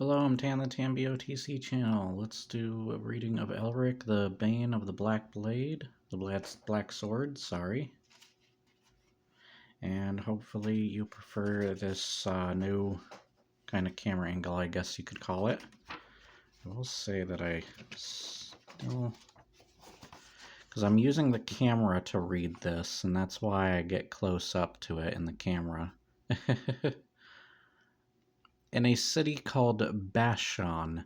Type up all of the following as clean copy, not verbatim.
Hello, I'm Tan, the Tan BOTC channel. Let's do a reading of Elric, the Bane of the Black Blade, the Black Sword, sorry. And hopefully you prefer this new kind of camera angle, I guess you could call it. I will say that I still... because I'm using the camera to read this, and that's why I get close up to it in the camera. In a city called Bashan,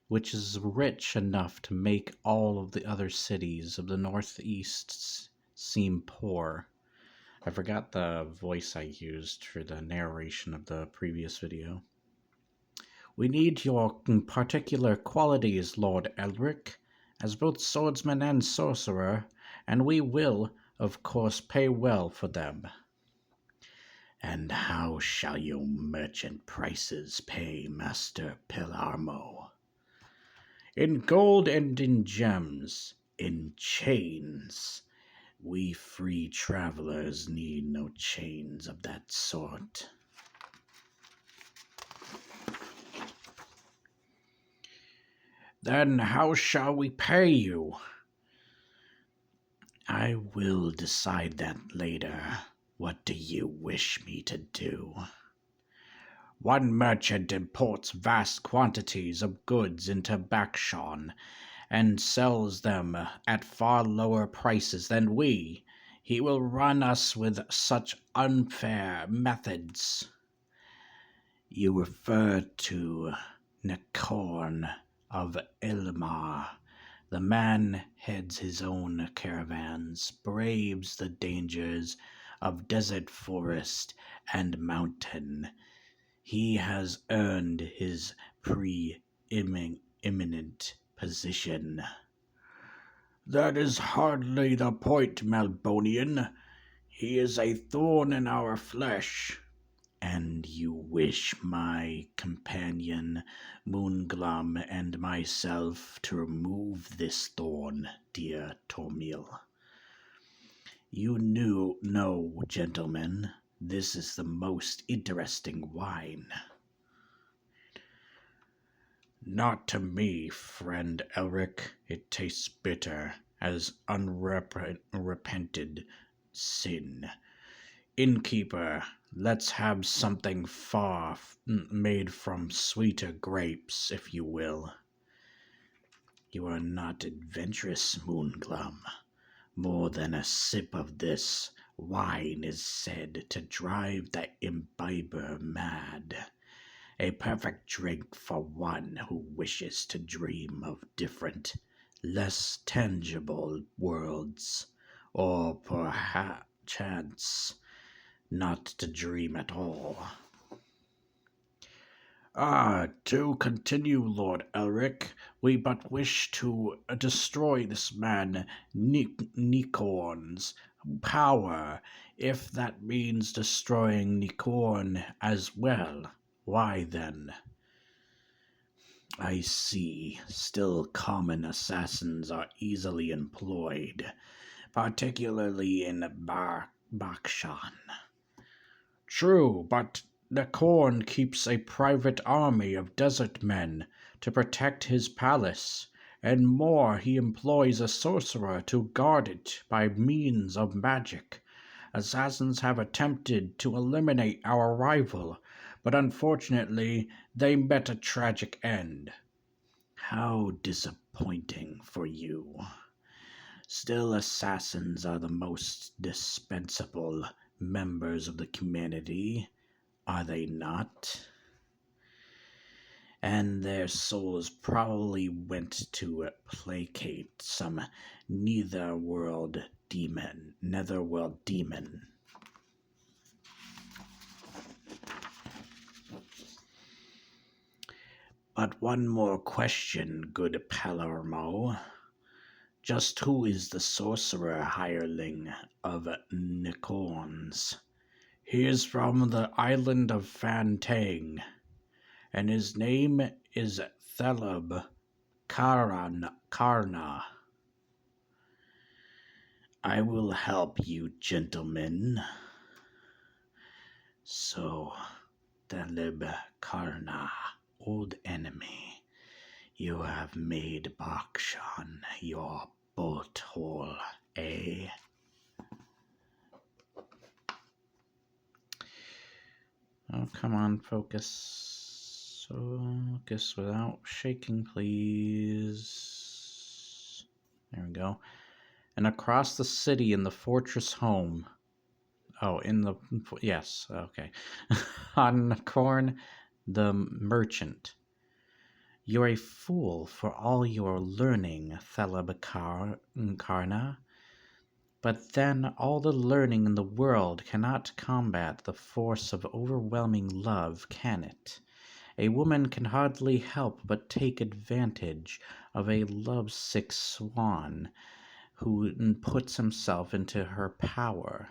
which is rich enough to make all of the other cities of the Northeast seem poor. I forgot the voice I used for the narration of the previous video. We need your particular qualities, Lord Elric, as both swordsman and sorcerer, and we will, of course, pay well for them. And how shall your merchant prices pay, Master Pilarmo? In gold and in gems, in chains. We free travelers need no chains of that sort. Then how shall we pay you? I will decide that later. What do you wish me to do? One merchant imports vast quantities of goods into Bashan and sells them at far lower prices than we. He will run us with such unfair methods. You refer to Nikorn of Ilmar. The man heads his own caravans, braves the dangers of desert, forest, and mountain. He has earned his preeminent position. That is hardly the point, Malbonian. He is a thorn in our flesh. And you wish my companion Moonglum and myself to remove this thorn, dear Tormil. You know, gentlemen, this is the most interesting wine. Not to me, friend Elric. It tastes bitter as unrepented sin. Innkeeper, let's have something made from sweeter grapes, if you will. You are not adventurous, Moonglum. More than a sip of this wine is said to drive the imbiber mad. A perfect drink for one who wishes to dream of different, less tangible worlds, or perchance not to dream at all. To continue, Lord Elric, we but wish to destroy this man Nikorn's power, if that means destroying Nikorn as well. Why then? I see. Still common assassins are easily employed, particularly in Bakshan. True, but Nikorn keeps a private army of desert men to protect his palace, and more, he employs a sorcerer to guard it by means of magic. Assassins have attempted to eliminate our rival, but unfortunately they met a tragic end. How disappointing for you. Still, assassins are the most dispensable members of the community, are they not? And their souls probably went to placate some netherworld demon. But one more question, good Palermo. Just who is the sorcerer hireling of Nikorn's? He is from the island of Fantang, and his name is Theleb Karna. I will help you, gentlemen. So, Theleb Karna, old enemy. You have made Bakshan your bolt hole, eh? Oh, come on, focus. Focus without shaking, please. There we go. And across the city in the fortress home. Oh, yes, okay. On Corn the merchant. You're a fool for all your learning, Thelabkarna. But then all the learning in the world cannot combat the force of overwhelming love, can it? A woman can hardly help but take advantage of a lovesick swan who puts himself into her power.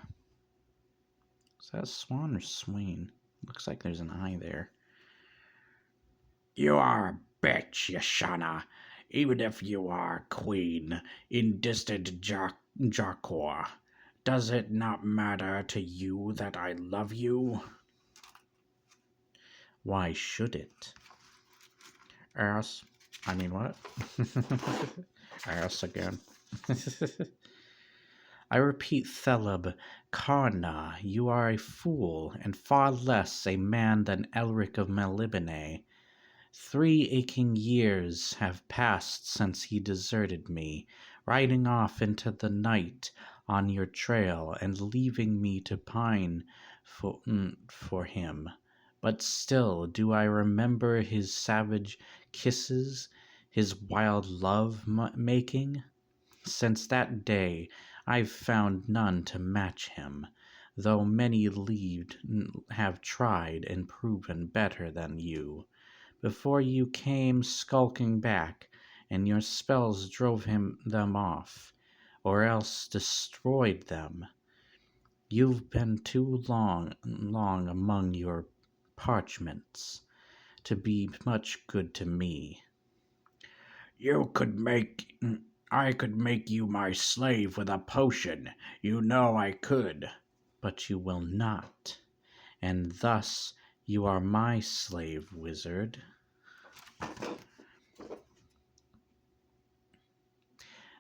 Is that a swan or swain? Looks like there's an eye there. You are a bitch, Yashana, even if you are queen in distant Jakor. Does it not matter to you that I love you? Why should it? Ass. I mean, what? Ass again. I repeat, Theleb, Karna, you are a fool, and far less a man than Elric of Melibene. 3 aching years have passed since he deserted me, riding off into the night on your trail and leaving me to pine for him. But still do I remember his savage kisses, his wild love making. Since that day I've found none to match him, though many have tried and proven better than you. Before you came skulking back, and your spells drove them off, or else destroyed them. You've been too long among your parchments to be much good to me. I could make you my slave with a potion. You know I could. But you will not, and thus you are my slave, wizard.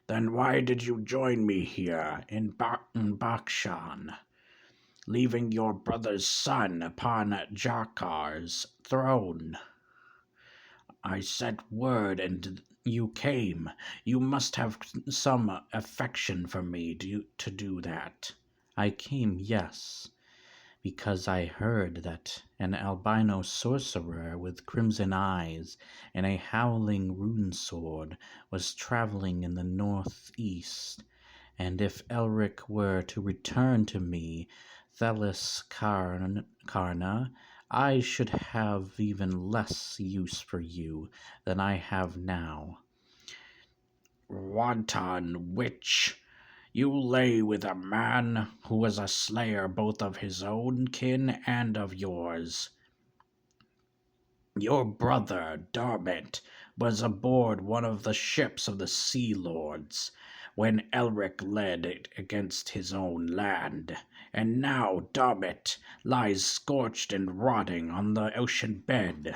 Then why did you join me here in Bakshan, leaving your brother's son upon Jakar's throne? I sent word and you came. You must have some affection for me to do that. I came, yes, because I heard that an albino sorcerer with crimson eyes and a howling rune sword was traveling in the northeast, and if Elric were to return to me, Thelis Karna, I should have even less use for you than I have now. Wanton witch! You lay with a man who was a slayer both of his own kin and of yours. Your brother, Darbet, was aboard one of the ships of the Sea Lords when Elric led it against his own land, and now Darbet lies scorched and rotting on the ocean bed.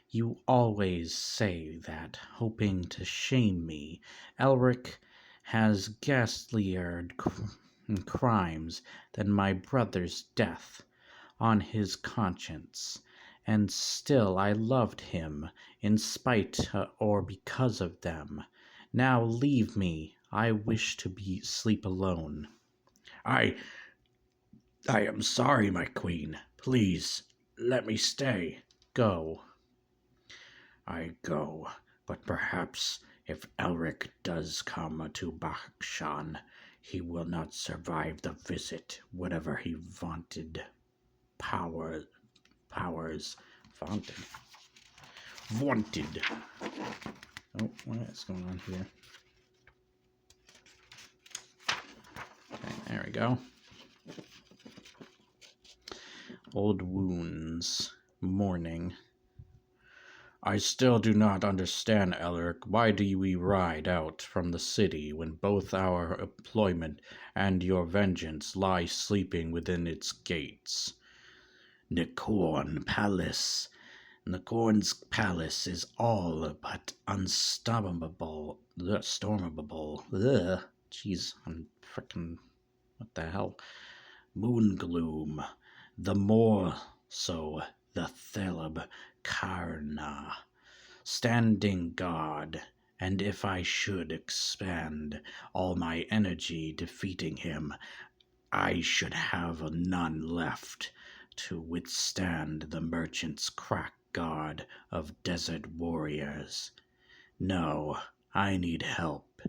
You always say that, hoping to shame me. Elric has ghastlier crimes than my brother's death on his conscience, and still I loved him in spite or because of them. Now leave me. I wish to sleep alone. I am sorry, my queen. Please, let me stay. Go. I go, but perhaps if Elric does come to Bakshan, he will not survive the visit, whatever he vaunted powers vaunted. Oh, what is going on here? Okay, there we go. Old wounds. Mourning. I still do not understand, Elric. Why do we ride out from the city when both our employment and your vengeance lie sleeping within its gates? Nicorn Palace, And the Corn's palace is all but unstoppable. Stormable. Ugh. Jeez, I'm frickin' what the hell? Moongloom. The more so, the Theleb Karna. Standing guard, and if I should expand all my energy defeating him, I should have none left to withstand the merchant's crack guard of desert warriors. No, I need help,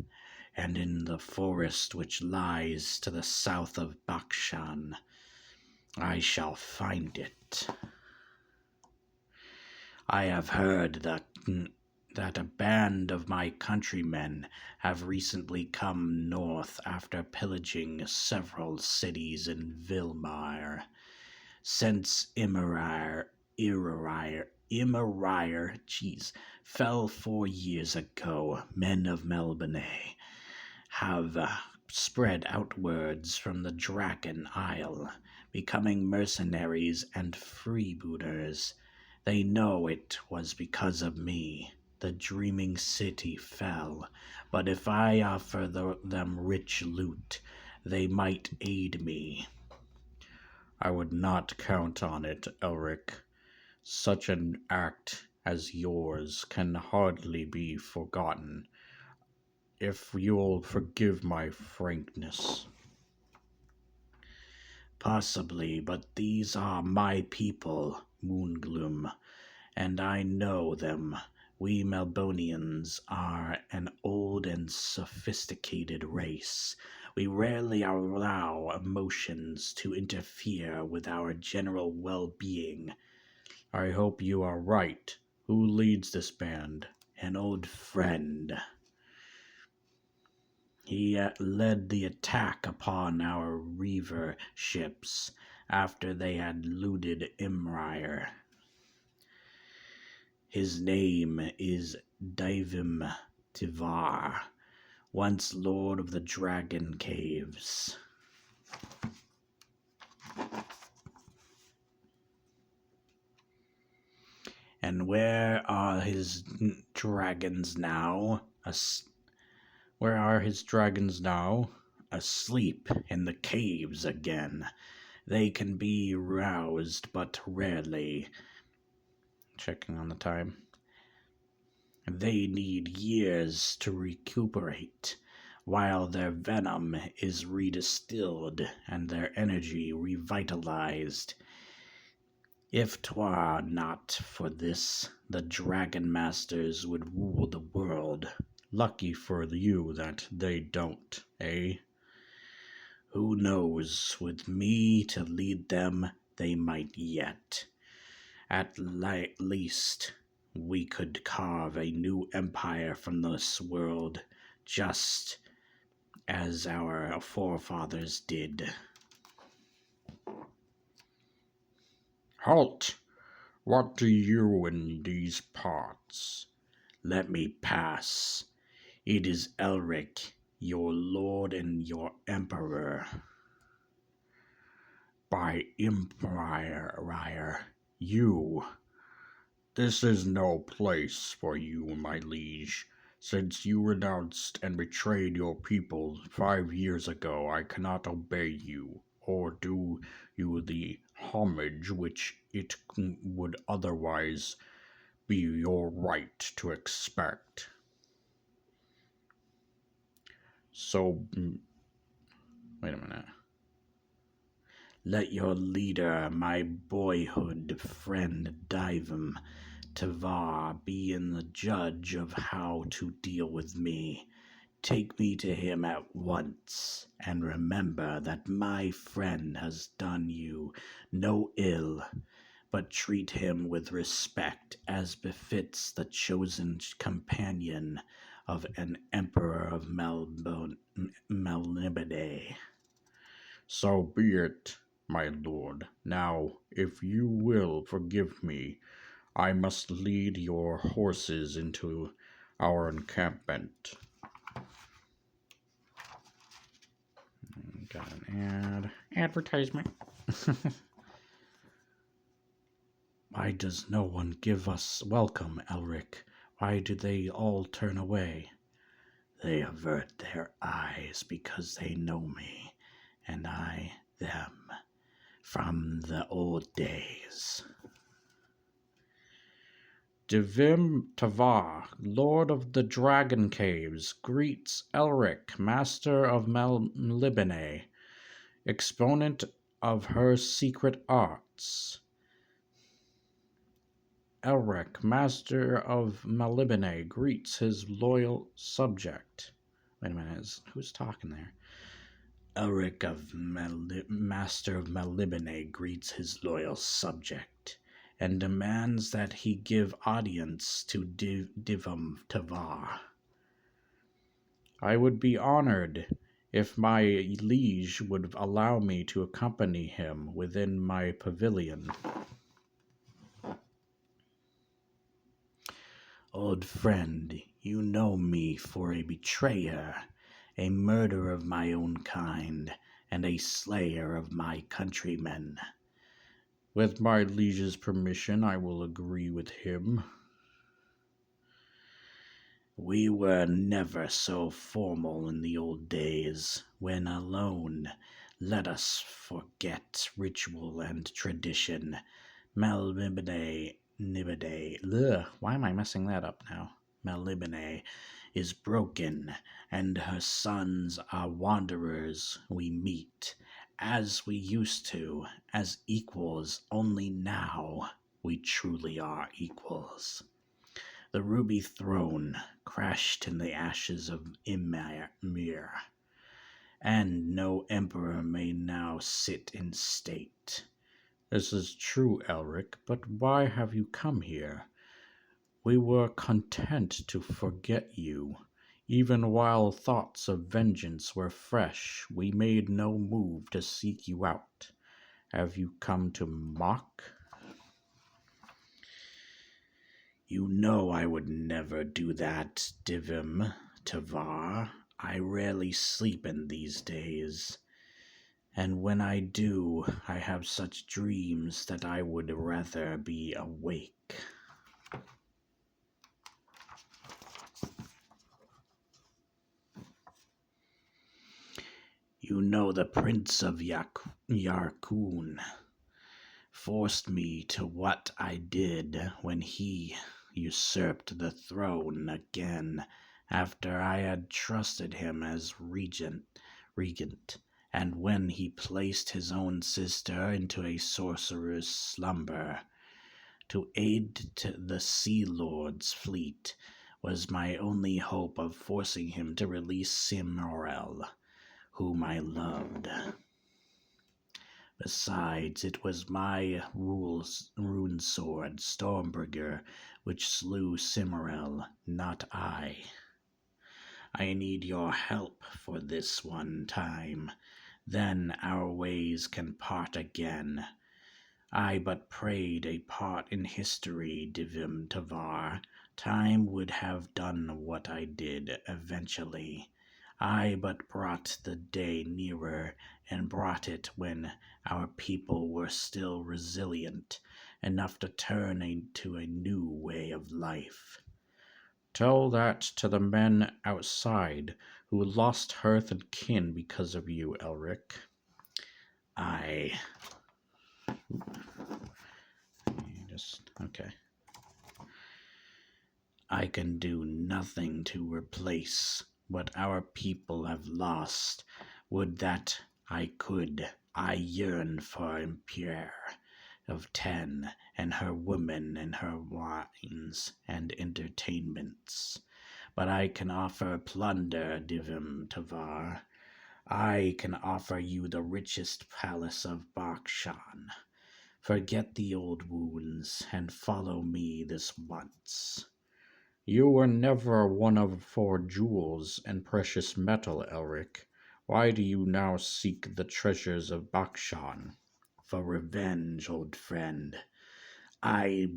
and in the forest which lies to the south of Bakshan, I shall find it. I have heard that a band of my countrymen have recently come north after pillaging several cities in Vilmire. Since Immerire, fell 4 years ago, men of Melbourne have spread outwards from the Dragon Isle, becoming mercenaries and freebooters. They know it was because of me the dreaming city fell, but if I offer them rich loot, they might aid me. I would not count on it, Elric. Such an act as yours can hardly be forgotten, if you'll forgive my frankness. Possibly, but these are my people, Moongloom, and I know them. We Melbonians are an old and sophisticated race. We rarely allow emotions to interfere with our general well-being. I hope you are right. Who leads this band? An old friend. He led the attack upon our reaver ships after they had looted Imrire. His name is Divim Tivar, once Lord of the Dragon Caves. And where are his dragons now? Where are his dragons now? Asleep in the caves again. They can be roused but rarely. Checking on the time. They need years to recuperate, while their venom is redistilled and their energy revitalized. If 'twere not for this, the Dragon Masters would rule the world. Lucky for you that they don't, eh? Who knows, with me to lead them, they might yet. At least, we could carve a new empire from this world, just as our forefathers did. Halt! What do you in these parts? Let me pass. It is Elric, your lord and your emperor. By Empire, you. This is no place for you, my liege. Since you renounced and betrayed your people 5 years ago, I cannot obey you, or do you the homage which it would otherwise be your right to expect. So, wait a minute. Let your leader, my boyhood friend Divim Tavar, be in the judge of how to deal with me. Take me to him at once, and remember that my friend has done you no ill, but treat him with respect as befits the chosen companion of an emperor of Melnibide. So be it, my lord. Now, if you will forgive me, I must lead your horses into our encampment. Got an ad. Advertisement. Why does no one give us welcome, Elric? Why do they all turn away? They avert their eyes because they know me, and I them, from the old days. Divim Tavar, Lord of the Dragon Caves, greets Elric, Master of Melibene, exponent of her secret arts. Elric, Master of Melibene, greets his loyal subject. Wait a minute, who's talking there? Elric of Master of Melibene greets his loyal subject and demands that he give audience to Divam Tavar. I would be honored if my liege would allow me to accompany him within my pavilion. Old friend, you know me for a betrayer, a murderer of my own kind, and a slayer of my countrymen. With my liege's permission, I will agree with him. We were never so formal in the old days, when alone. Let us forget ritual and tradition. Melibene, why am I messing that up now? Melibene is broken, and her sons are wanderers. We meet, as we used to, as equals, only now we truly are equals. The ruby throne crashed in the ashes of Ymir, and no emperor may now sit in state. This is true, Elric, but why have you come here? We were content to forget you. Even while thoughts of vengeance were fresh, we made no move to seek you out. Have you come to mock? You know I would never do that, Divim Tavar. I rarely sleep in these days. And when I do, I have such dreams that I would rather be awake. You know the Prince of Yarkun forced me to what I did when he usurped the throne again after I had trusted him as regent, and when he placed his own sister into a sorcerer's slumber. To aid the Sea Lord's fleet was my only hope of forcing him to release Simorel, whom I loved. Besides, it was my rune sword, Stormbringer, which slew Simorel, not I. I need your help for this one time. Then our ways can part again. I but prayed a part in history, Divim Tavar. Time would have done what I did eventually. I but brought the day nearer, and brought it when our people were still resilient enough to turn into a new way of life. Tell that to the men outside who lost hearth and kin because of you, Elric. Okay. I can do nothing to replace what our people have lost. Would that I could. I yearn for Empire of 10 and her women and her wines and entertainments. But I can offer plunder, Divim Tavar. I can offer you the richest palace of Bakshan. Forget the old wounds and follow me this once. You were never one of for jewels and precious metal, Elric. Why do you now seek the treasures of Bakshan? For revenge, old friend. I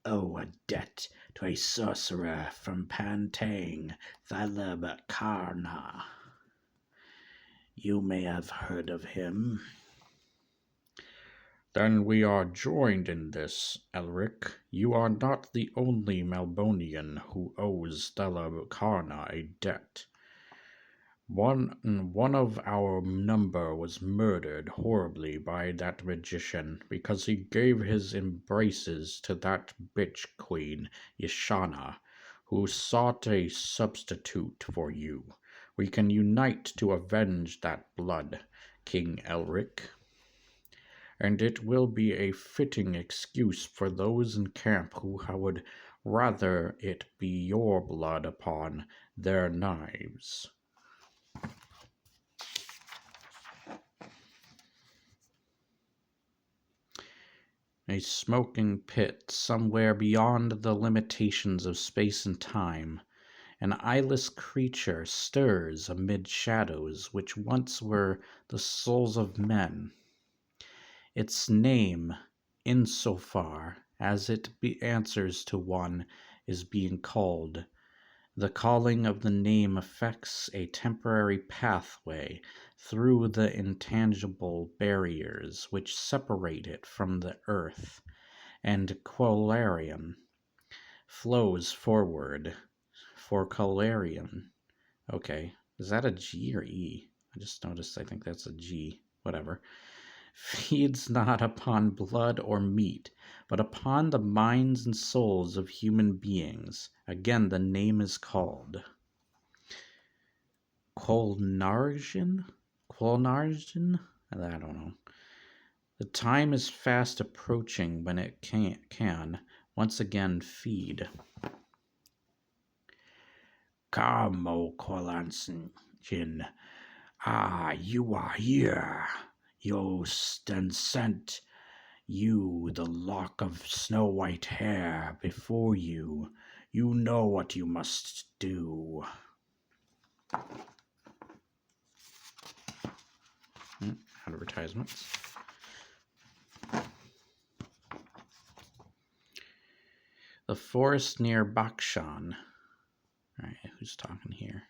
owe a debt to a sorcerer from Pantang, Thaleb Karna. You may have heard of him. Then we are joined in this, Elric. You are not the only Malbonian who owes Stella Carna a debt. One of our number was murdered horribly by that magician because he gave his embraces to that bitch queen, Yashana, who sought a substitute for you. We can unite to avenge that blood, King Elric, and it will be a fitting excuse for those in camp who would rather it be your blood upon their knives. A smoking pit somewhere beyond the limitations of space and time. An eyeless creature stirs amid shadows which once were the souls of men. Its name, insofar as it answers to one, is being called. The calling of the name affects a temporary pathway through the intangible barriers which separate it from the earth, and Qualarian flows forward. For Qualarian, okay, is that a G or E? I just noticed, I think that's a G, whatever. Feeds not upon blood or meat, but upon the minds and souls of human beings. Again, the name is called Qualnargen? Qualnargen? I don't know. The time is fast approaching when it can once again feed. Come, O Qualansin. Ah, you are here. Yost and sent you the lock of snow-white hair before you. You know what you must do. Advertisements. The forest near Bakshan. Alright, who's talking here?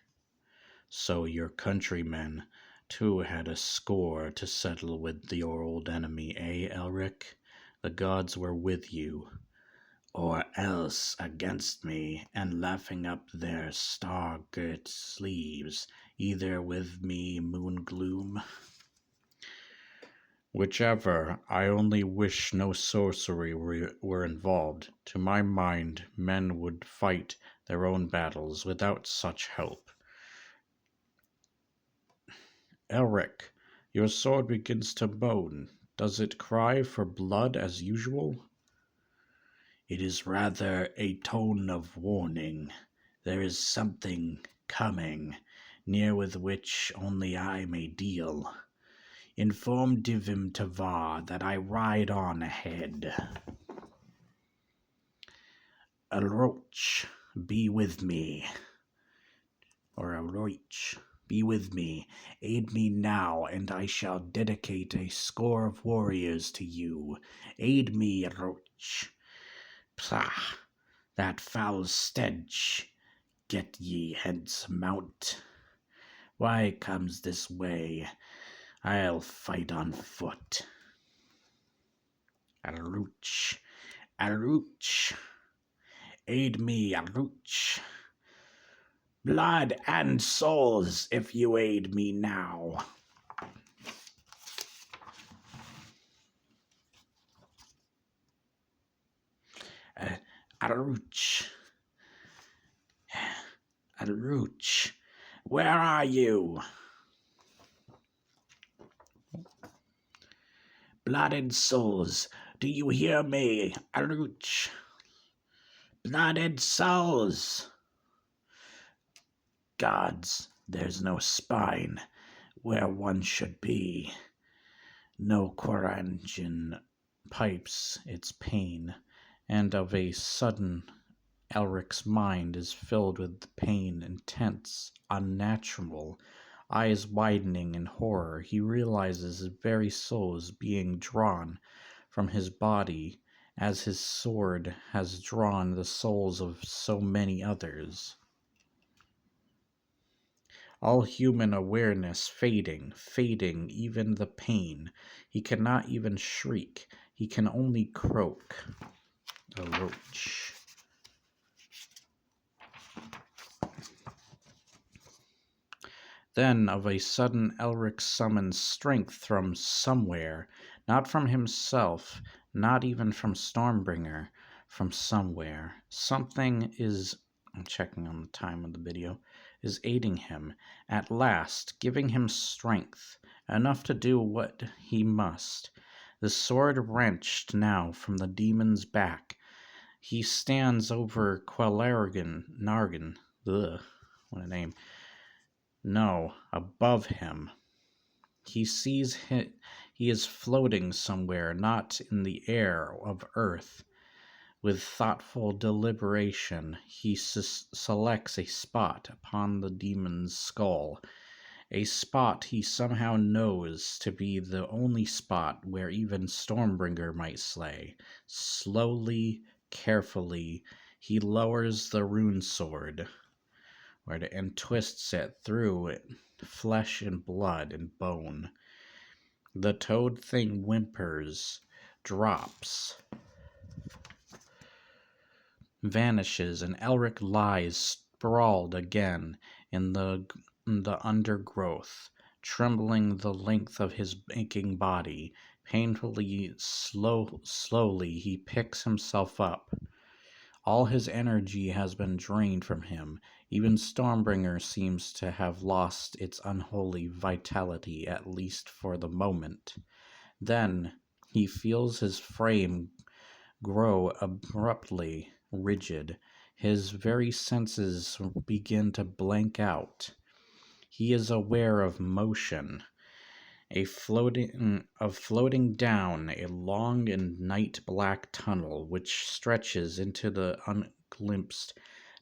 So your countrymen, too, had a score to settle with your old enemy, eh, Elric? The gods were with you, or else against me, and laughing up their star-girt sleeves, either with me, Moongloom. Whichever, I only wish no sorcery were involved. To my mind, men would fight their own battles without such help. Elric, your sword begins to moan. Does it cry for blood as usual? It is rather a tone of warning. There is something coming, near with which only I may deal. Inform Divim Tavar that I ride on ahead. Elroch, be with me. Or Elroch, be with me. Aid me now, and I shall dedicate a score of warriors to you. Aid me, Elroch. Psah, that foul stench. Get ye hence, mount. Why comes this way? I'll fight on foot. Elroch, Elroch. Aid me, Elroch. Blood and souls, if you aid me now. Elroch. Elroch, where are you? Blood and souls, do you hear me, Elroch? Blood and souls. Gods, there's no spine where one should be. No Quarangan pipes its pain, and of a sudden Elric's mind is filled with pain, intense, unnatural. Eyes widening in horror, he realizes his very soul is being drawn from his body as his sword has drawn the souls of so many others. All human awareness fading, even the pain. He cannot even shriek. He can only croak. A roach. Then of a sudden Elric summons strength from somewhere, not from himself, not even from Stormbringer, from somewhere. Something is, I'm checking on the time of the video, is aiding him, at last, giving him strength, enough to do what he must. The sword wrenched now from the demon's back. He stands over Nargan. Ugh, what a name. No, above him. He sees he is floating somewhere, not in the air of earth. With thoughtful deliberation, he selects a spot upon the demon's skull, a spot he somehow knows to be the only spot where even Stormbringer might slay. Slowly, carefully, he lowers the rune sword and twists it through it, flesh and blood and bone. The toad thing whimpers, drops, vanishes, and Elric lies sprawled again in the undergrowth, trembling the length of his aching body. Painfully, slowly, he picks himself up. All his energy has been drained from him. Even Stormbringer seems to have lost its unholy vitality, at least for the moment. Then he feels his frame grow abruptly rigid. His very senses begin to blank out. He is aware of motion, floating down a long and night-black tunnel which stretches into the unglimpsed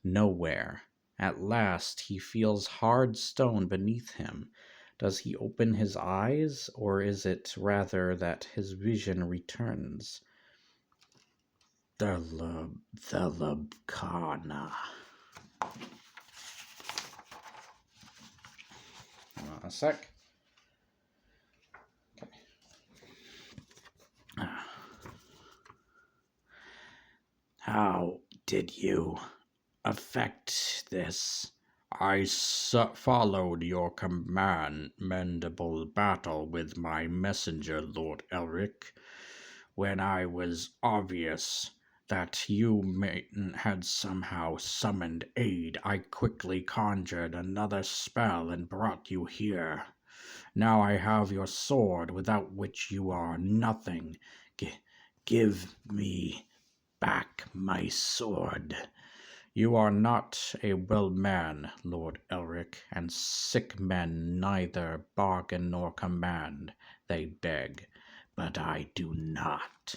nowhere. At last he feels hard stone beneath him. Does he open his eyes, or is it rather that his vision returns? Thelabkana. A sec. How did you effect this? I followed your commendable battle with my messenger, Lord Elric. When I was obvious that you had somehow summoned aid, I quickly conjured another spell and brought you here. Now I have your sword, without which you are nothing. Give me back my sword. You are not a well man, Lord Elric, and sick men neither bargain nor command. They beg, but I do not.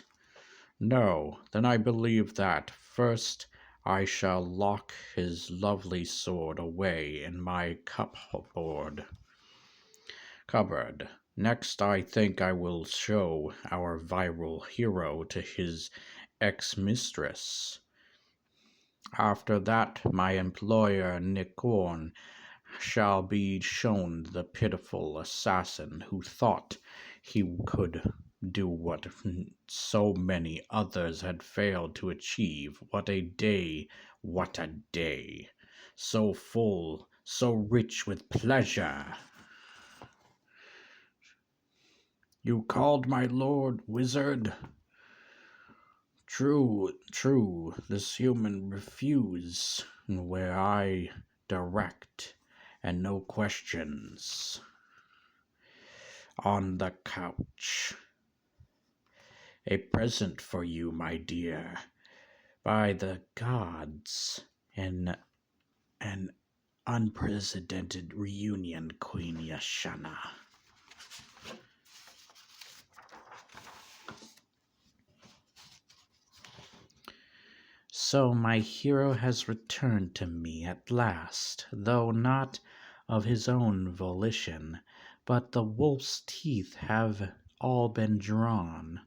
No, then I believe that, first, I shall lock his lovely sword away in my cupboard. Next, I think I will show our viral hero to his ex-mistress. After that, my employer Nicorn shall be shown the pitiful assassin who thought he could do what so many others had failed to achieve. What a day, what a day! So full, so rich with pleasure. You called my lord, wizard? True, this human refuse, where I direct, and no questions. On the couch. A present for you, my dear. By the gods, an unprecedented reunion, Queen Yashana. So my hero has returned to me at last, though not of his own volition, but the wolf's teeth have all been drawn,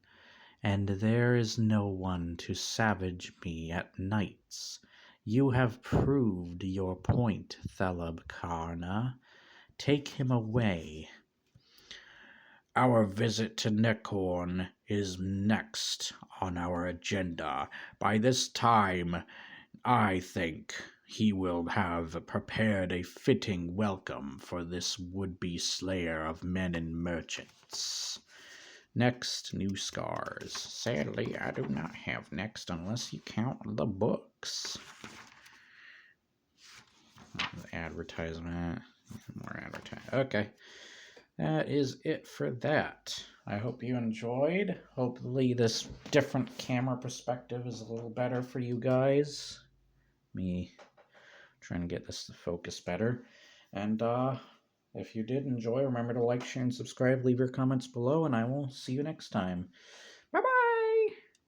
and there is no one to savage me at nights. You have proved your point, Thelabkarna. Take him away. Our visit to Neckhorn is next on our agenda. By this time, I think he will have prepared a fitting welcome for this would-be slayer of men and merchants. Next, new scars. Sadly, I do not have next unless you count the books. Advertisement. More advertisement. Okay. That is it for that. I hope you enjoyed. Hopefully this different camera perspective is a little better for you guys. Me trying to get this to focus better. And if you did enjoy, remember to like, share, and subscribe. Leave your comments below, and I will see you next time.